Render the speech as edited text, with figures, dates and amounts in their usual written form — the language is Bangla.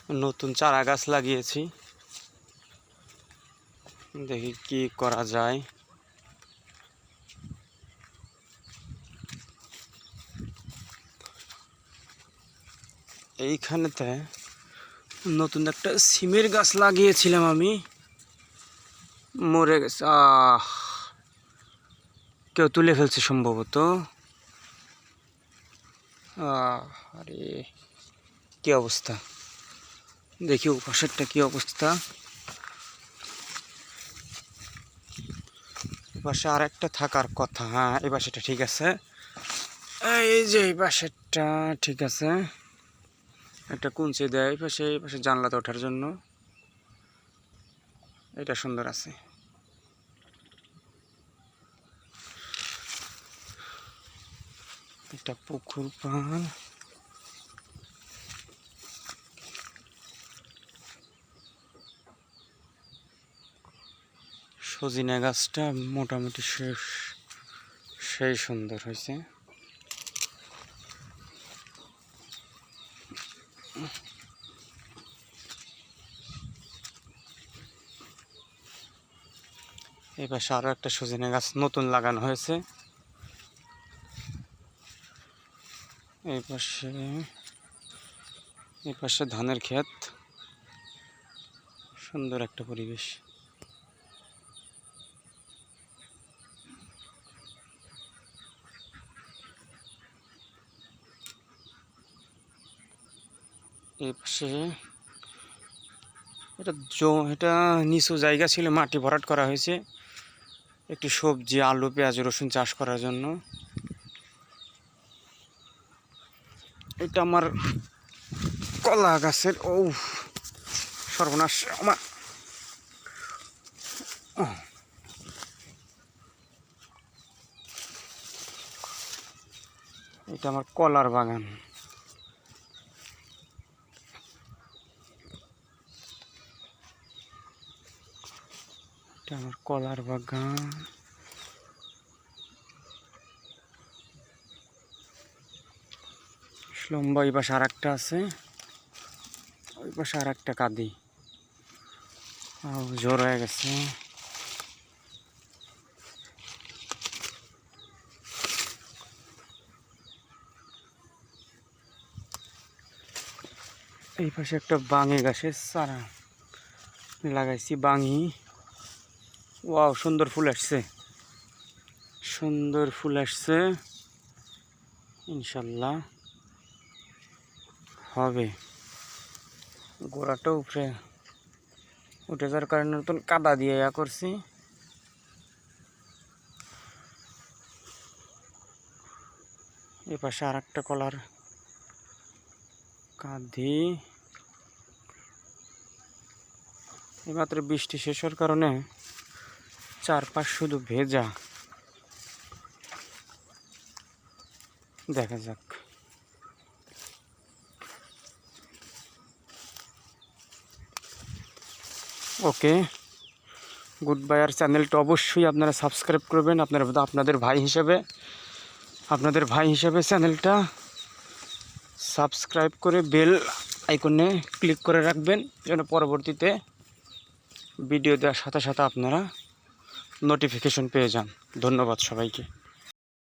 নতুন চারা গাছ লাগিয়েছি, দেখি কি করা যায়। এইখানেতে নতুন একটা সিমের গাছ লাগিয়েছিলাম আমি, মরে গেছে। কেউ তুলে ফেলছে সম্ভবত। আরে কি অবস্থা, দেখি ওপাশেরটা কি অবস্থা। এপাশে আর একটা থাকার কথা। হ্যাঁ, এই পাশেটা ঠিক আছে। এই যে এই পাশেরটা ঠিক আছে, একটা কুঞ্চি দেয় এই পাশে জানলাতে ওঠার জন্য। এটা সুন্দর আছে। এটা পুকুর পাল। সজিনা গাছটা মোটামুটি সেই সুন্দর হয়েছে। এই পাশে আরো একটা সজিনা গাছ নতুন লাগানো হয়েছে। এই পাশে ধানের ক্ষেত, সুন্দর একটা পরিবেশ। এই পাশে এটা নিচু জায়গা ছিল, মাটি ভরাট করা হয়েছে একটু সবজি, আলু, পেঁয়াজ, রসুন চাষ করার জন্য। এটা আমার কলা গাছের সর্বনাশ। আমার এটা আমার কলার বাগান। এটা আমার কলার বাগান। লম্বা ওই পাশে আর একটা আছে, ওই পাশে আর একটা কাঁদি। জোর হয়ে গেছে। এই পাশে একটা বাঙি গাছের চারা লাগাইছি, বাঙি। ওয়াও, সুন্দর ফুল আসছে, সুন্দর ফুল আসছে। ইনশাল্লাহ হবে। গোড়াটা উপরে উঠে যাওয়ার কারণে নতুন কাদা দিয়ে করছি। এ পাশে আর একটা কলার কাঁদি। এইমাত্র বৃষ্টি শেষ হওয়ার কারণে চারপাশ শুধু ভেজা। দেখা যাক। ওকে, গুড বাই। আর চ্যানেলটা অবশ্যই আপনারা সাবস্ক্রাইব করবেন। আপনাদের ভাই হিসেবে চ্যানেলটা সাবস্ক্রাইব করে বেল আইকনে ক্লিক করে রাখবেন, যেন পরবর্তীতে ভিডিও দেওয়ার সাথে সাথে আপনারা নোটিফিকেশন পেয়ে যান। ধন্যবাদ সবাইকে।